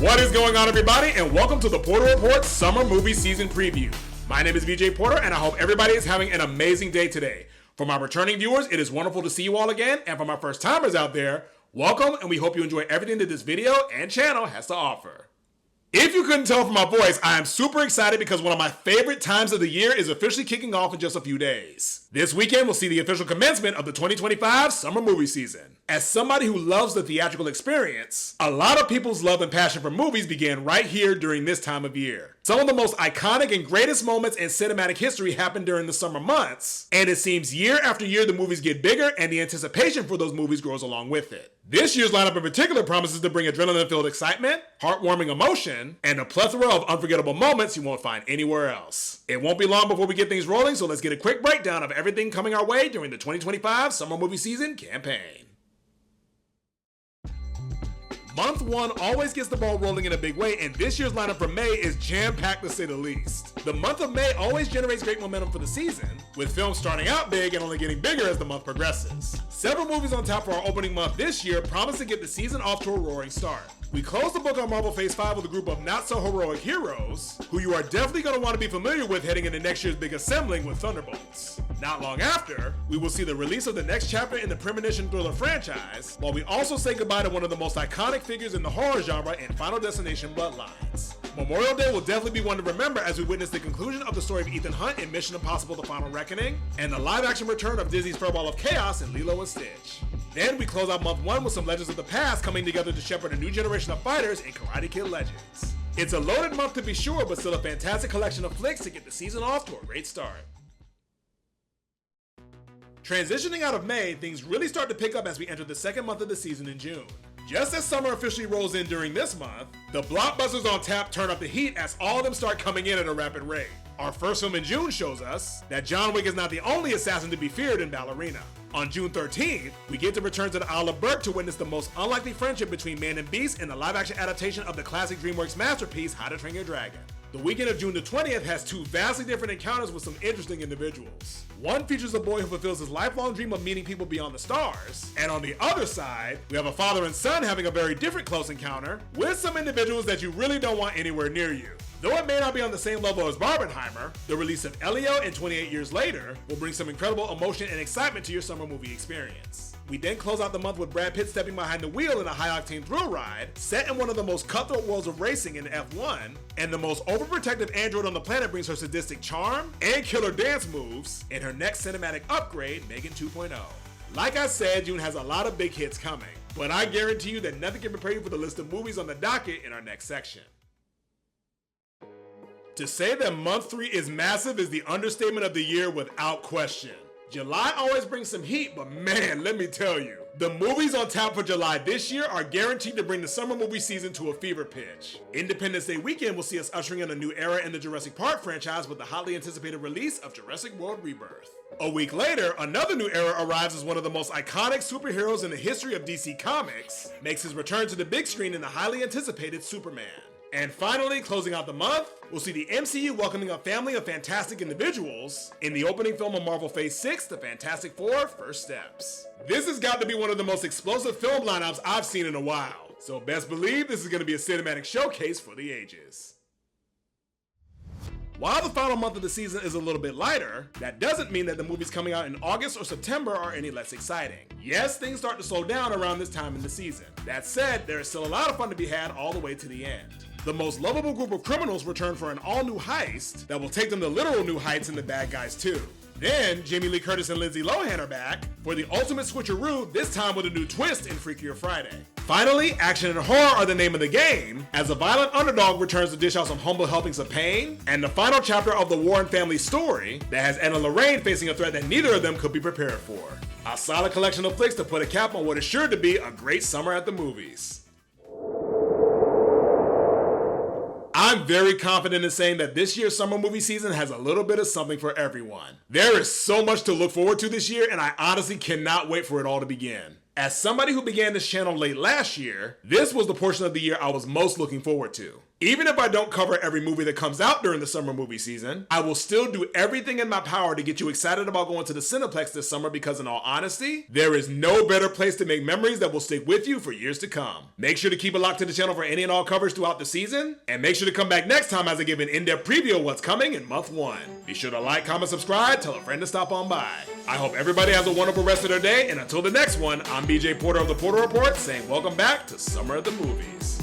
What is going on, everybody, and welcome to the Porter Report Summer Movie Season Preview. My name is VJ Porter, and I hope everybody is having an amazing day today. For my returning viewers, it is wonderful to see you all again, and for my first timers out there, welcome, and we hope you enjoy everything that this video and channel has to offer. If you couldn't tell from my voice, I am super excited because one of my favorite times of the year is officially kicking off in just a few days. This weekend will see the official commencement of the 2025 summer movie season. As somebody who loves the theatrical experience, a lot of people's love and passion for movies began right here during this time of year. Some of the most iconic and greatest moments in cinematic history happen during the summer months, and it seems year after year the movies get bigger and the anticipation for those movies grows along with it. This year's lineup in particular promises to bring adrenaline-filled excitement, heartwarming emotion, and a plethora of unforgettable moments you won't find anywhere else. It won't be long before we get things rolling, so let's get a quick breakdown of everything coming our way during the 2025 summer movie season campaign. Month 1 always gets the ball rolling in a big way, and this year's lineup for May is jam-packed to say the least. The month of May always generates great momentum for the season, with films starting out big and only getting bigger as the month progresses. Several movies on tap for our opening month this year promise to get the season off to a roaring start. We close the book on Marvel Phase 5 with a group of not-so-heroic heroes, who you are definitely going to want to be familiar with heading into next year's big assembling with Thunderbolts. Not long after, we will see the release of the next chapter in the premonition thriller franchise, while we also say goodbye to one of the most iconic figures in the horror genre in Final Destination Bloodlines. Memorial Day will definitely be one to remember as we witness the conclusion of the story of Ethan Hunt in Mission Impossible: The Final Reckoning, and the live-action return of Disney's Furball of Chaos in Lilo & Stitch. Then we close out month 1 with some legends of the past coming together to shepherd a new generation of fighters in Karate Kid Legends. It's a loaded month to be sure, but still a fantastic collection of flicks to get the season off to a great start. Transitioning out of May, things really start to pick up as we enter the second month of the season in June. Just as summer officially rolls in during this month, the blockbusters on tap turn up the heat as all of them start coming in at a rapid rate. Our first film in June shows us that John Wick is not the only assassin to be feared in Ballerina. On June 13th, we get to return to the Isle of Berk to witness the most unlikely friendship between man and beast in the live-action adaptation of the classic DreamWorks masterpiece, How to Train Your Dragon. The weekend of June the 20th has two vastly different encounters with some interesting individuals. One features a boy who fulfills his lifelong dream of meeting people beyond the stars, and on the other side, we have a father and son having a very different close encounter with some individuals that you really don't want anywhere near you. Though it may not be on the same level as Barbenheimer, the release of Elio and 28 Years Later will bring some incredible emotion and excitement to your summer movie experience. We then close out the month with Brad Pitt stepping behind the wheel in a high-octane thrill ride set in one of the most cutthroat worlds of racing in F1, and the most overprotective android on the planet brings her sadistic charm and killer dance moves in her next cinematic upgrade, Megan 2.0. Like I said, June has a lot of big hits coming, but I guarantee you that nothing can prepare you for the list of movies on the docket in our next section. To say that month 3 is massive is the understatement of the year without question. July always brings some heat, but man, let me tell you, the movies on tap for July this year are guaranteed to bring the summer movie season to a fever pitch. Independence Day weekend will see us ushering in a new era in the Jurassic Park franchise with the hotly anticipated release of Jurassic World Rebirth. A week later, another new era arrives as one of the most iconic superheroes in the history of DC Comics makes his return to the big screen in the highly anticipated Superman. And finally, closing out the month, we'll see the MCU welcoming a family of fantastic individuals in the opening film of Marvel Phase 6, The Fantastic Four: First Steps. This has got to be one of the most explosive film lineups I've seen in a while, so best believe this is going to be a cinematic showcase for the ages. While the final month of the season is a little bit lighter, that doesn't mean that the movies coming out in August or September are any less exciting. Yes, things start to slow down around this time in the season. That said, there is still a lot of fun to be had all the way to the end. The most lovable group of criminals return for an all-new heist that will take them to literal new heights in The Bad Guys 2. Then, Jamie Lee Curtis and Lindsay Lohan are back for the ultimate switcheroo, this time with a new twist in Freakier Friday. Finally, action and horror are the name of the game, as a violent underdog returns to dish out some humble helpings of pain, and the final chapter of the Warren family story that has Anna Lorraine facing a threat that neither of them could be prepared for. A solid collection of flicks to put a cap on what is sure to be a great summer at the movies. I'm very confident in saying that this year's summer movie season has a little bit of something for everyone. There is so much to look forward to this year, and I honestly cannot wait for it all to begin. As somebody who began this channel late last year, this was the portion of the year I was most looking forward to. Even if I don't cover every movie that comes out during the summer movie season, I will still do everything in my power to get you excited about going to the Cineplex this summer because in all honesty, there is no better place to make memories that will stick with you for years to come. Make sure to keep it locked to the channel for any and all coverage throughout the season, and make sure to come back next time as I give an in-depth preview of what's coming in month 1. Be sure to like, comment, subscribe, tell a friend to stop on by. I hope everybody has a wonderful rest of their day, and until the next one, I'm BJ Porter of the Porter Report saying welcome back to Summer of the Movies.